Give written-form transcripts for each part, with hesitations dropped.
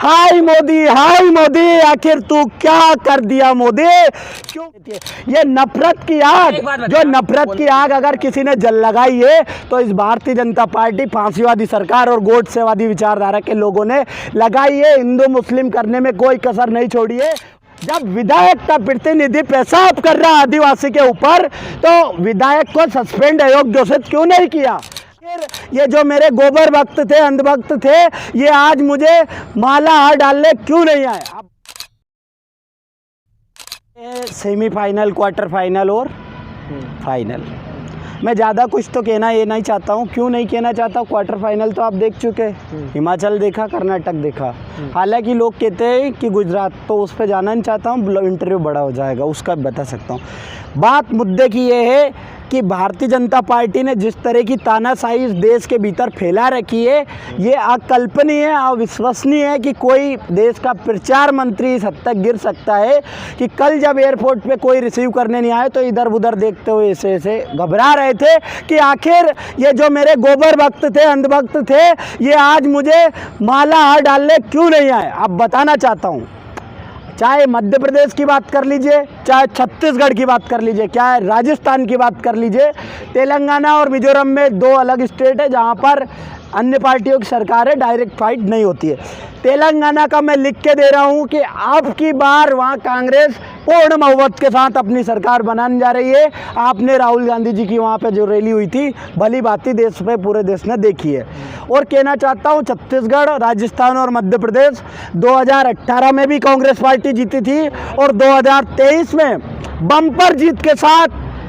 हाय मोदी, आखिर तू क्या कर दिया मोदी। क्यों ये नफरत की आग, जो नफरत की आग अगर किसी ने जल लगाई है तो इस भारतीय जनता पार्टी फांसीवादी सरकार और गोडसेवादी विचारधारा के लोगों ने लगाई है। हिंदू मुस्लिम करने में कोई कसर नहीं छोड़ी है। जब विधायक का प्रतिनिधि पेशाब कर रहा आदिवासी के ऊपर तो विधायक को सस्पेंड अयोग्य घोषित क्यों नहीं किया। ये जो मेरे गोबर भक्त थे, अंधभक्त थे, ये आज मुझे माला हार डालने क्यों नहीं आए। सेमीफाइनल, क्वार्टर फाइनल और फाइनल, मैं ज़्यादा कुछ तो कहना ये नहीं चाहता हूँ। क्यों नहीं कहना चाहता, क्वार्टर फाइनल तो आप देख चुके, हिमाचल देखा, कर्नाटक देखा। हालांकि लोग कहते हैं कि गुजरात, तो उस पर जाना नहीं चाहता हूँ, इंटरव्यू बड़ा हो जाएगा, उसका बता सकता हूँ। बात मुद्दे की ये है कि भारतीय जनता पार्टी ने जिस तरह की तानाशाही इस देश के भीतर फैला रखी है, ये अकल्पनीय है, अविश्वसनीय है कि कोई देश का प्रचार मंत्री इस हद तक गिर सकता है कि कल जब एयरपोर्ट पे कोई रिसीव करने नहीं आए तो इधर उधर देखते हुए ऐसे घबरा रहे थे कि आखिर ये जो मेरे गोबर भक्त थे, अंधभक्त थे, ये आज मुझे माला हार डालने क्यों नहीं आए। अब बताना चाहता हूँ, चाहे मध्य प्रदेश की बात कर लीजिए, चाहे छत्तीसगढ़ की बात कर लीजिए, क्या राजस्थान की बात कर लीजिए, तेलंगाना और मिजोरम में दो अलग स्टेट है जहां पर अन्य पार्टियों की सरकार है, डायरेक्ट फाइट नहीं होती है। तेलंगाना का मैं लिख के दे रहा हूं कि अब की बार वहां कांग्रेस पूर्ण बहुमत के साथ अपनी सरकार बनाने जा रही है। आपने राहुल गांधी जी की वहां पे जो रैली हुई थी, भली भांति देश पे पूरे देश ने देखी है। और कहना चाहता हूं, छत्तीसगढ़, राजस्थान और मध्य प्रदेश 2018 में भी कांग्रेस पार्टी जीती थी और 2023 में बम्पर जीत के साथ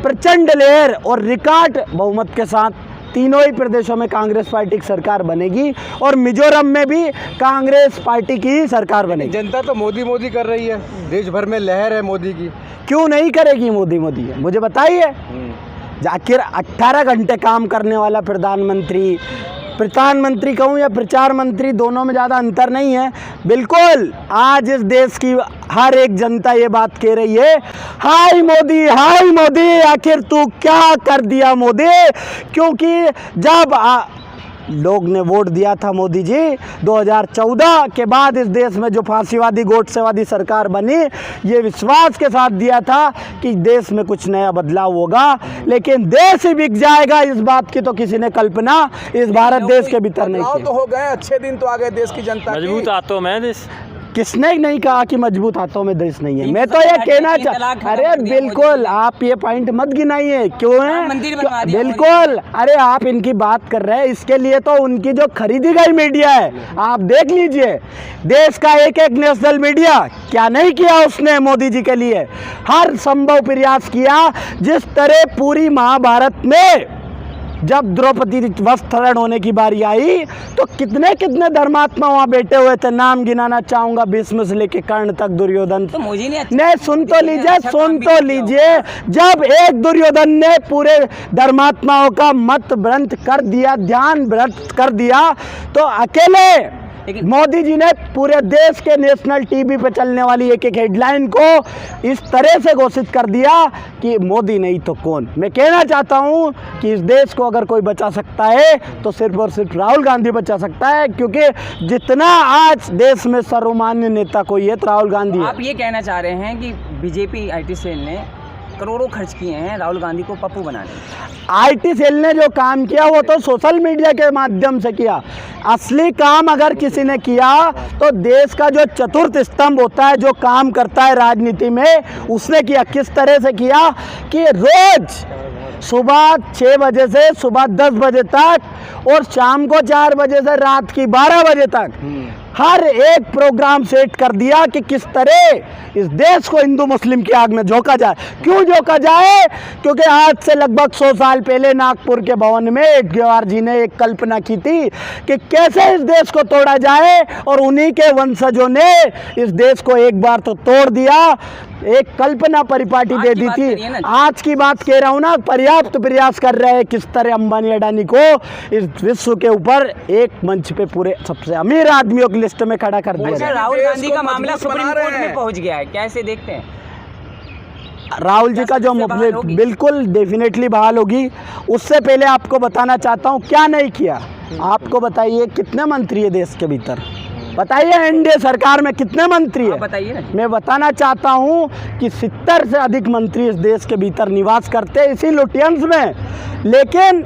प्रचंड लहर और रिकॉर्ड बहुमत के साथ तीनों ही प्रदेशों में कांग्रेस पार्टी की सरकार बनेगी और मिजोरम में भी कांग्रेस पार्टी की ही सरकार बनेगी। जनता तो मोदी मोदी कर रही है, देश भर में लहर है मोदी की। क्यों नहीं करेगी मोदी मोदी, मुझे बताइए। आखिर 18 घंटे काम करने वाला प्रधानमंत्री कहूँ या प्रचार मंत्री, दोनों में ज़्यादा अंतर नहीं है। बिल्कुल आज इस देश की हर एक जनता ये बात कह रही है, हाय मोदी, आखिर तू क्या कर दिया मोदी। क्योंकि जब लोग ने वोट दिया था मोदी जी 2014 के बाद इस देश में जो फांसीवादी गोडसेवादी सरकार बनी, ये विश्वास के साथ दिया था कि देश में कुछ नया बदलाव होगा, लेकिन देश ही बिक जाएगा, इस बात की तो किसी ने कल्पना इस भारत देश के भीतर नहीं की। तो हो गए, अच्छे दिन तो आ गए देश की जनता, मजबूत हाथों में देश। किसने नहीं कहा कि मजबूत हाथों में देश नहीं है। मैं तो ये कहना चाहता, अरे बिल्कुल आप ये पॉइंट मत गिनाइए। क्यों है, बिल्कुल, अरे आप इनकी बात कर रहे हैं, इसके लिए तो उनकी जो खरीदी गई मीडिया है आप देख लीजिए। देश का एक एक नेशनल मीडिया क्या नहीं किया उसने मोदी जी के लिए, हर संभव प्रयास किया। जिस तरह पूरी महाभारत में जब द्रौपदी वस्त्रण होने की बारी आई तो कितने कितने धर्मात्मा वहाँ बैठे हुए थे, नाम गिनाना चाहूंगा, भीष्म से लेके कर्ण तक, दुर्योधन। तो मुझे नहीं, सुन तो लीजिए, जब एक दुर्योधन ने पूरे धर्मात्माओं का मत भ्रंट कर दिया, ध्यान भ्रष्ट कर दिया, तो अकेले मोदी जी ने पूरे देश के नेशनल टीवी पे चलने वाली एक एक हेडलाइन को इस तरह से घोषित कर दिया कि मोदी नहीं तो कौन। मैं कहना चाहता हूं कि इस देश को अगर कोई बचा सकता है तो सिर्फ और सिर्फ राहुल गांधी बचा सकता है, क्योंकि जितना आज देश में सर्वमान्य नेता कोई है तो राहुल गांधी है। आप ये कहना चाह रहे हैं कि बीजेपी IT सेल ने करोड़ों खर्च किए हैं राहुल गांधी को पप्पू बनाने। IT सेल ने जो काम किया वो तो सोशल मीडिया के माध्यम से किया। असली काम अगर किसी ने किया तो देश का जो चतुर्थ स्तंभ होता है, जो काम करता है राजनीति में, उसने किया। किस तरह से किया कि रोज सुबह 6 बजे से सुबह 10 बजे तक और शाम को 4 बजे से रात की 12 बजे तक हर एक प्रोग्राम सेट कर दिया कि किस तरह इस देश को हिंदू मुस्लिम की आग में झोंका जाए। क्यों झोंका जाए, क्योंकि आज से लगभग 100 साल पहले नागपुर के भवन में एडगेवार जी ने एक कल्पना की थी कि कैसे इस देश को तोड़ा जाए, और उन्हीं के वंशजों ने इस देश को एक बार तो तोड़ दिया, एक कल्पना परिपाटी दे दी थी। आज की बात कह रहा हूँ ना, पर्याप्त प्रयास कर रहे हैं किस तरह अंबानी अडानी को इस विश्व के ऊपर एक मंच पे पूरे सबसे अमीर आदमियों की लिस्ट में खड़ा कर दिया। राहुल गांधी का मामला सुप्रीम कोर्ट में पहुंच गया है, कैसे देखते हैं? राहुल जी का जो बिल्कुल डेफिनेटली बहाल होगी। उससे पहले आपको बताना चाहता हूँ क्या नहीं किया। आपको बताइए कितने मंत्री है देश के भीतर? बताइए एनडीए सरकार में कितने मंत्री आप है? बताइए ना। मैं बताना चाहता हूँ कि 70 से अधिक मंत्री इस देश के भीतर निवास करते हैं इसी लुटियंस में। लेकिन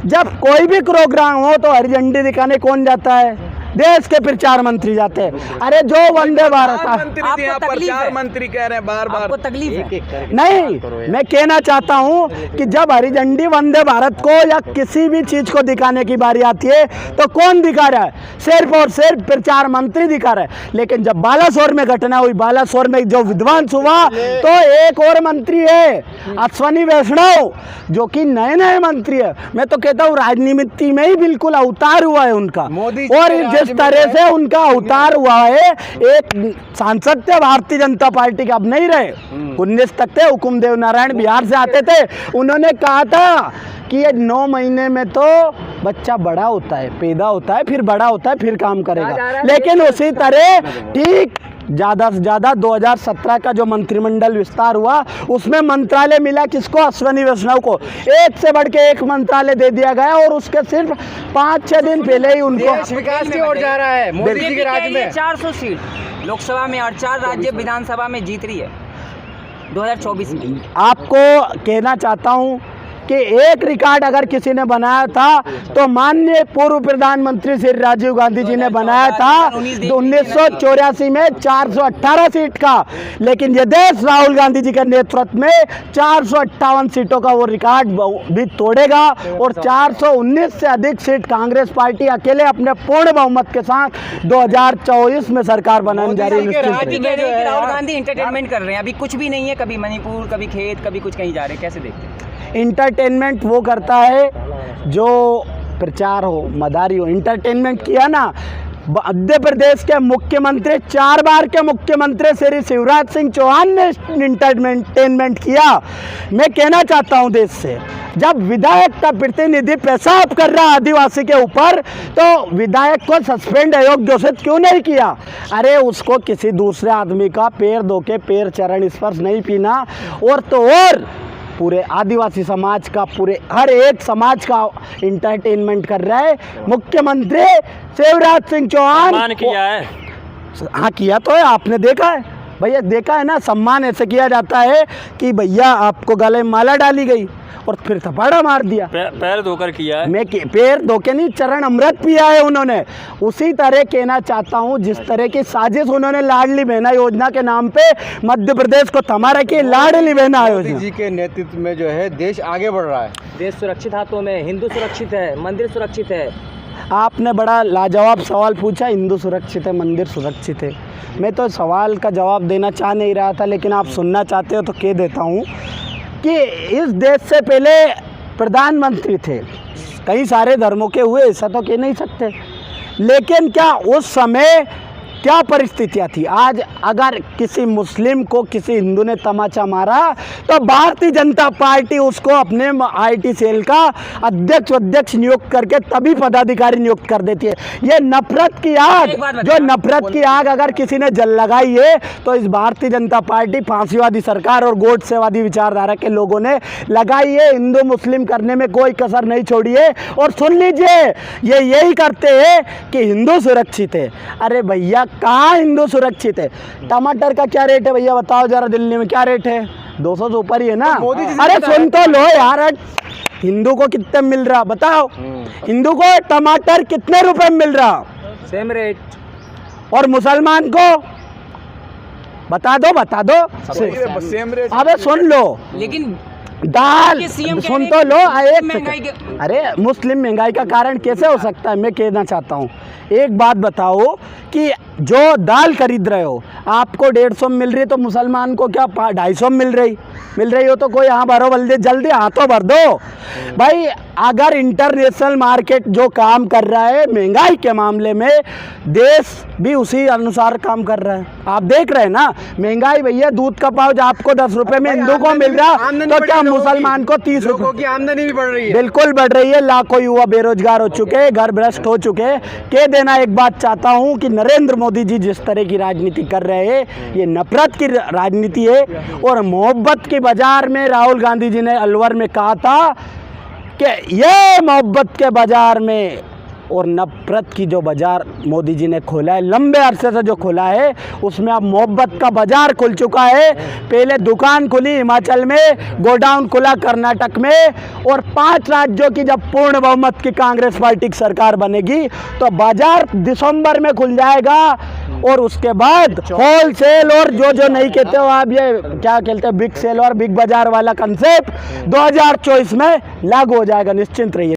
जब कोई भी प्रोग्राम हो तो हरी झंडी दिखाने कौन जाता है? देश के फिर 4 मंत्री जाते हैं। अरे जो वंदे भारत मंत्री थे यहाँ आपको पर, तकलीफ 4 है? मंत्री कह रहे हैं बार बार। आपको तकलीफ है? नहीं, मैं कहना चाहता हूं कि जब हरी झंडी वंदे भारत को या किसी भी चीज को दिखाने की बारी आती है तो कौन दिखा रहा है? सिर्फ और सिर्फ फिर 4 मंत्री दिखा रहे हैं। लेकिन जब बालासोर में घटना हुई, बालासोर में जो विध्वंस हुआ, तो एक और मंत्री है अश्वनी वैष्णव, जो कि नए नए मंत्री है। मैं तो कहता हूँ राजनीति में ही बिल्कुल अवतार हुआ है उनका। मोदी और जिस तरह से उनका अवतार हुआ है, एक सांसद थे भारतीय जनता पार्टी के, अब नहीं रहे, 19 तक थे। हुकुमदेव नारायण बिहार से आते थे, उन्होंने कहा था कि ये 9 महीने में तो बच्चा बड़ा होता है, पैदा होता है, फिर बड़ा होता है, फिर काम करेगा। लेकिन उसी तरह ठीक ज़्यादा से ज़्यादा 2017 का जो मंत्रिमंडल विस्तार हुआ, उसमें मंत्रालय मिला किसको? अश्वनी वैष्णव को। एक से बढ़ के एक मंत्रालय दे दिया गया और उसके सिर्फ 5-6 दिन पहले ही उनको देश विकास की ओर जा रहा है मोदी जी के राज में। 400 सीट लोकसभा में और 4 राज्य विधानसभा में जीत रही है 2024 में। आपको कहना चाहता हूं कि एक रिकॉर्ड अगर किसी ने बनाया था तो माननीय पूर्व प्रधानमंत्री श्री राजीव गांधी जी ने बनाया था 1984 में 418 सीट का। लेकिन ये देश राहुल गांधी जी के नेतृत्व में 458 सीटों का वो रिकॉर्ड भी तोड़ेगा और 419 से अधिक सीट कांग्रेस पार्टी अकेले अपने पूर्ण बहुमत के साथ 2024 में सरकार बनाने जा रही है। अभी कह रहे हैं कि राहुल गांधी एंटरटेनमेंट कर रहे हैं, अभी कुछ भी नहीं है, कभी मणिपुर, कभी खेत, कभी कुछ कहीं जा रहे हैं, कैसे देखते हैं? इंटरटेनमेंट वो करता है जो प्रचार हो, मदारी हो। इंटरटेनमेंट किया ना, मध्य प्रदेश के मुख्यमंत्री, 4 बार के मुख्यमंत्री श्री शिवराज सिंह चौहान ने इंटरटेनमेंट किया। मैं कहना चाहता हूं देश से, जब विधायक का प्रतिनिधि पेशाब कर रहा आदिवासी के ऊपर, तो विधायक को सस्पेंड अयोग्य घोषित क्यों नहीं किया? अरे उसको किसी दूसरे आदमी का पैर धो के पैर चरण स्पर्श नहीं पीना, और तो और पूरे आदिवासी समाज का, पूरे हर एक समाज का इंटरटेनमेंट कर रहा है मुख्यमंत्री शिवराज सिंह चौहान। सम्मान किया है। हाँ किया तो है, आपने देखा है भैया, देखा है ना। सम्मान ऐसे किया जाता है कि भैया आपको गले में माला डाली गई और फिर थप्पड़ मार दिया। पैर धोकर किया है। मैं पैर धोके नहीं, चरण अमृत पिया है उन्होंने। उसी तरह कहना चाहता हूँ, जिस तरह की साजिश उन्होंने लाडली बहना योजना के नाम पे मध्य प्रदेश को थमा रखी, लाडली बहना मोदी योजना। जी के नेतृत्व में जो है देश आगे बढ़ रहा है। देश सुरक्षित हाथों में, हिंदू सुरक्षित है, मंदिर सुरक्षित है। आपने बड़ा लाजवाब सवाल पूछा, हिंदू सुरक्षित है, मंदिर सुरक्षित है। मैं तो सवाल का जवाब देना चाह नहीं रहा था, लेकिन आप सुनना चाहते हो तो कह देता हूँ कि इस देश से पहले प्रधानमंत्री थे, कई सारे धर्मों के हुए, ऐसा तो कह नहीं सकते। लेकिन क्या उस समय क्या परिस्थितियाँ थी? आज अगर किसी मुस्लिम को किसी हिंदू ने तमाचा मारा तो भारतीय जनता पार्टी उसको अपने आईटी सेल का अध्यक्ष नियुक्त करके तभी पदाधिकारी नियुक्त कर देती है। ये नफरत की आग, जो नफरत की आग अगर किसी ने जल लगाई है तो इस भारतीय जनता पार्टी, फांसीवादी सरकार और गोडसेवादी विचारधारा के लोगों ने लगाई है। हिंदू मुस्लिम करने में कोई कसर नहीं छोड़ी है। और सुन लीजिए, ये यही करते हैं कि हिंदू सुरक्षित है। अरे भैया, कहाँ हिंदू सुरक्षित है? टमाटर का क्या रेट है भैया, बताओ जरा, दिल्ली में क्या रेट है? 200 से ऊपर ही है ना। अरे सुन तो लो यार, हिंदू को कितने मिल रहा बताओ? हिंदू को टमाटर कितने रुपए में मिल रहा? Same rate. और मुसलमान को बता दो। Same rate. अबे सुन लो, लेकिन दाल सुन तो लो, एक महंगाई सेकंड। अरे मुस्लिम महंगाई का कारण कैसे हो सकता है? मैं कहना चाहता हूँ, एक बात बताओ कि जो दाल खरीद रहे हो आपको 150 में मिल रही है, तो मुसलमान को क्या 250 में मिल रही हो? तो कोई यहाँ भरो, जल्दी हाथों भर दो भाई। अगर इंटरनेशनल मार्केट जो काम कर रहा है महंगाई के मामले में, देश भी उसी अनुसार काम कर रहा है। आप देख रहे हैं ना महंगाई। भैया दूध का पाउच आपको 10 रुपए में हिंदू को मिल रहा, तो क्या मुसलमान को 30 रुपए? लोगों की आमदनी भी बढ़ रही है। बिल्कुल बढ़ रही है। लाखों युवा बेरोजगार हो चुके, घर भ्रष्ट हो चुके। कह देना एक बात चाहता हूँ कि नरेंद्र मोदी जी जिस तरह की राजनीति कर रहे हैं, ये नफरत की राजनीति है। और मोहब्बत के बाजार में राहुल गांधी जी ने अलवर में कहा था कि ये मोहब्बत के बाजार में और नफरत की जो बाज़ार मोदी जी ने खोला है, लंबे अरसे से जो खोला है, उसमें अब मोहब्बत का बाज़ार खुल चुका है। पहले दुकान खुली हिमाचल में, गोडाउन खुला कर्नाटक में, और 5 राज्यों की जब पूर्ण बहुमत की कांग्रेस पार्टी की सरकार बनेगी तो बाज़ार दिसंबर में खुल जाएगा। और उसके बाद होलसेल और जो नहीं कहते हो आप, ये क्या कहते हैं, बिग सेल और बिग बाज़ार वाला कंसेप्ट 2024 में लागू हो जाएगा, निश्चिंत रहिए।